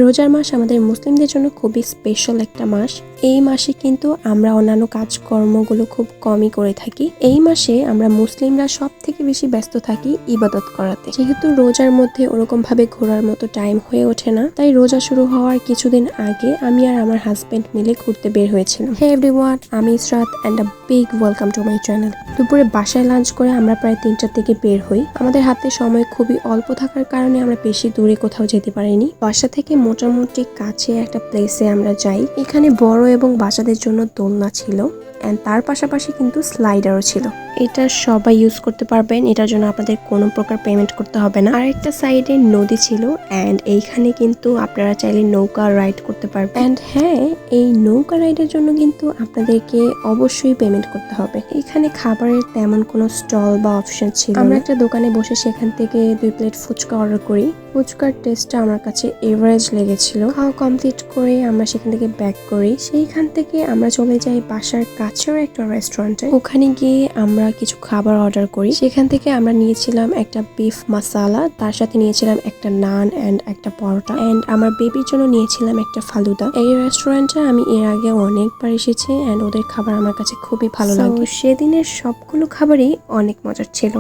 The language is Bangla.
রোজার মাস আমাদের মুসলিমদের জন্য খুবই স্পেশাল একটা মাস। এই মাসে কিন্তু আমরা অন্যান্য কাজকর্মগুলো খুব কমই করে থাকি। এই মাসে আমরা মুসলিমরা সব থেকে বেশি ব্যস্ত থাকি ইবাদত করাতে। যেহেতু রোজার মধ্যে ওরকম ভাবে ঘোরার মতো টাইম হয়ে ওঠে না, তাই রোজা শুরু হওয়ার কিছুদিন আগে আমি আর আমার হাজবেন্ড মিলে ঘুরতে বের হয়েছিলাম। হে এভরিওয়ান, আমি Israt and a big welcome to my channel. দুপুরে বাসায় লাঞ্চ করে আমরা প্রায় 3টার দিকে বের হই। আমাদের হাতে সময় খুবই অল্প থাকার কারণে আমরা বেশি দূরে কোথাও যেতে পারিনি। বাসা থেকে মোটামুটি কাছে একটা প্লেসে আমরা যাই। এখানে বড় এবং বাচ্চাদের জন্য দোলনা ছিল এন্ড তার পাশাপাশি কিন্তু স্লাইডারও ছিল। এটা সবাই ইউজ করতে পারবেন, এটার জন্য আপনাদের কোনো প্রকার পেমেন্ট করতে হবে না। আর একটা সাইডে নদী ছিল এন্ড এইখানে কিন্তু আপনারা চাইলে নৌকা রাইড করতে পারবেন। এন্ড হ্যাঁ, এই নৌকা রাইডের জন্য কিন্তু আপনাদেরকে অবশ্যই পেমেন্ট করতে হবে। এখানে খাবারের তেমন কোনো স্টল বা অপশন ছিল না। আমরা একটা দোকানে বসে সেখান থেকে 2 প্লেট ফুচকা অর্ডার করি। ফুচকার টেস্টটা আমার কাছে এভারেজ লেগেছিল। খাওয়া কমপ্লিট করে আমরা সেখান থেকে ব্যাক করি। সেইখান থেকে আমরা চলে যাই বাসার কাছের একটা রেস্টুরেন্টে। ওখানে গিয়ে আমরা কিছু খাবার অর্ডার করি। সেখান থেকে আমরা নিয়েছিলাম একটা বিফ মাসালা, তার সাথে নিয়েছিলাম একটা নান এন্ড একটা পরোটা, এন্ড আমার বেবির জন্য নিয়েছিলাম একটা ফালুদা। এই রেস্টুরেন্টে আমি এর আগে অনেকবার এসেছি এন্ড ওদের খাবার আমার কাছে খুবই ভালো লাগে। সেদিনের সবগুলো খাবারই অনেক মজার ছিল।